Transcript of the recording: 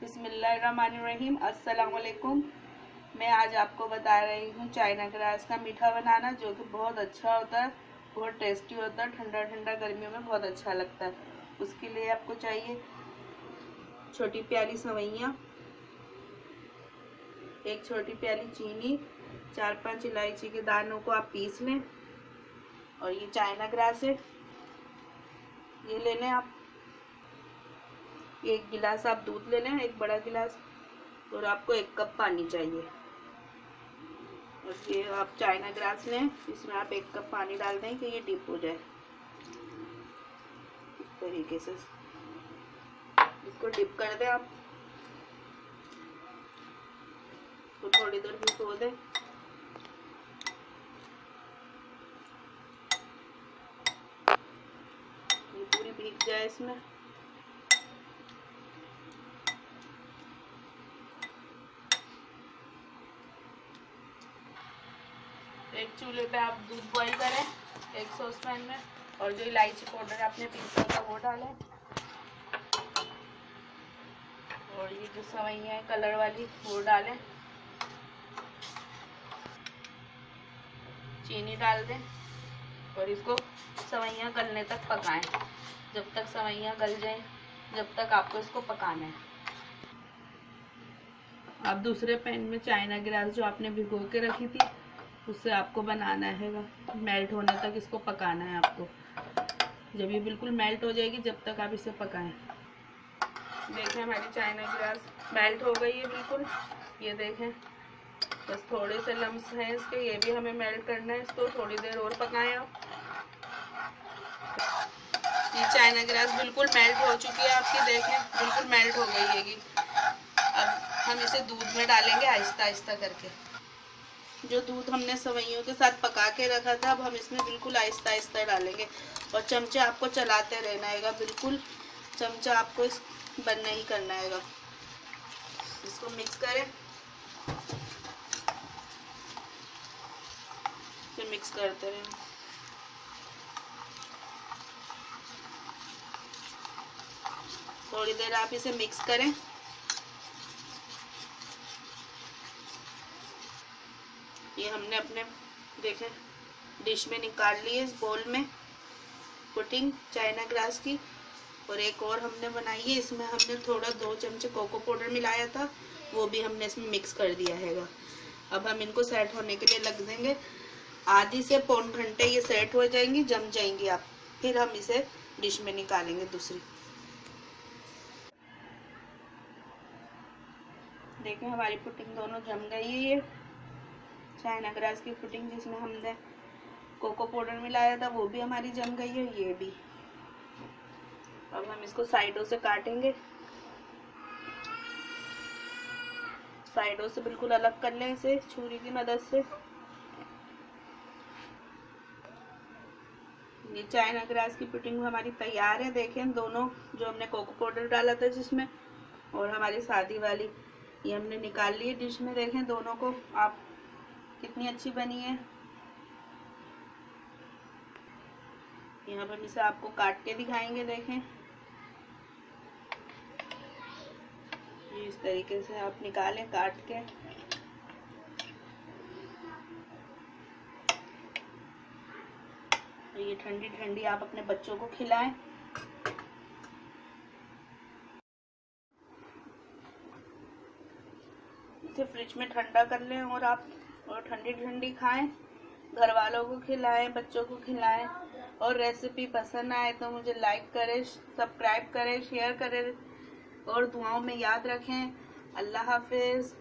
बिस्मिल्लाहिर्रहमानिर्रहीम। अस्सलाम वालेकुम। मैं आज आपको बता रही हूँ चाइना ग्रास का मीठा बनाना, जो कि बहुत अच्छा होता है, बहुत टेस्टी होता है। ठंडा ठंडा गर्मियों में बहुत अच्छा लगता है। उसके लिए आपको चाहिए छोटी प्याली सवैयाँ, एक छोटी प्याली चीनी, 4-5 इलायची के दानों को आप पीस लें। और ये चाइना ग्रास है, ये ले लें आप। एक गिलास आप दूध ले लें, एक बड़ा गिलास, और आपको 1 कप पानी चाहिए। और ये आप चाइना ग्रास लें, इसमें आप 1 कप पानी डाल दें कि ये डिप हो जाए। इस तरीके से इसको डिप कर दें आप। इसको थोड़ी देर भिगो दें। ये पूरी भीग जाए इसमें। एक चूल्हे पे आप दूध बॉईल करें एक सॉसपैन में, और जो इलायची पाउडर आपने पीसा था वो डालें, और ये जो सवैयाँ है कलर वाली वो डालें, चीनी डाल दें, और इसको सवैयाँ गलने तक पकाएं। जब तक सवैयाँ गल जाएं, जब तक आपको इसको पकाना है। आप दूसरे पैन में चाइना ग्रास जो आपने भिगो के रखी थी, उससे आपको बनाना है, मेल्ट होने तक इसको पकाना है आपको। जब ये बिल्कुल मेल्ट हो जाएगी, जब तक आप इसे पकाएं। देखें हमारी चाइना ग्रास मेल्ट हो गई है बिल्कुल। ये देखें, बस थोड़े से लम्स हैं इसके, ये भी हमें मेल्ट करना है। इसको थोड़ी देर और पकाएं आप। ये चाइना ग्रास बिल्कुल मेल्ट हो चुकी है आपकी, देखें बिल्कुल मेल्ट हो गई है। अब हम इसे दूध में डालेंगे आहिस्ता आहिस्ता करके। जो दूध हमने सवैयों के साथ पका के रखा था, अब हम इसमें बिल्कुल आहिस्ता आहिस्ता डालेंगे, और चमचे आपको चलाते रहना है। बिल्कुल चमचा आपको इस बंद नहीं करना है। इसको मिक्स करें, फिर मिक्स करते रहें। थोड़ी देर आप इसे मिक्स करें। ये हमने अपने देखें डिश में निकाल ली है, इस बोल में पुडिंग चाइना ग्रास की। और एक और हमने बनाई है, इसमें हमने थोड़ा 2 चमचे कोको पाउडर मिलाया था, वो भी हमने इसमें मिक्स कर दिया है। अब हम इनको सेट होने के लिए लग देंगे। आधी से पौन घंटे ये सेट हो जाएंगी, जम जाएंगी आप। फिर हम इसे डिश में निकालेंगे दूसरी। देखें हमारी पुडिंग दोनों जम गई है। ये चाइना ग्रास की पुडिंग जिसमें हमने कोको पाउडर मिलाया था, वो भी हमारी जम गई है, ये भी। अब हम इसको साइडों से काटेंगे, साइडों से बिल्कुल अलग कर लें इसे छुरी की मदद से। ये चाइना ग्रास की पुडिंग हमारी तैयार है। देखें दोनों, जो हमने कोको पाउडर डाला था जिसमें, और हमारी सादी वाली, ये हमने निकाल ली है डिश में। देखें दोनों को आप कितनी अच्छी बनी है। यहाँ पर इसे आपको काट के दिखाएंगे। देखें ये इस तरीके से आप निकालें काट के। ये ठंडी ठंडी आप अपने बच्चों को खिलाएं। इसे फ्रिज में ठंडा कर लें, और ठंडी ठंडी खाएं। घर वालों को खिलाएं, बच्चों को खिलाएं। और रेसिपी पसंद आए तो मुझे लाइक करें, सब्सक्राइब करें, शेयर करें, और दुआओं में याद रखें। अल्लाह हाफिज।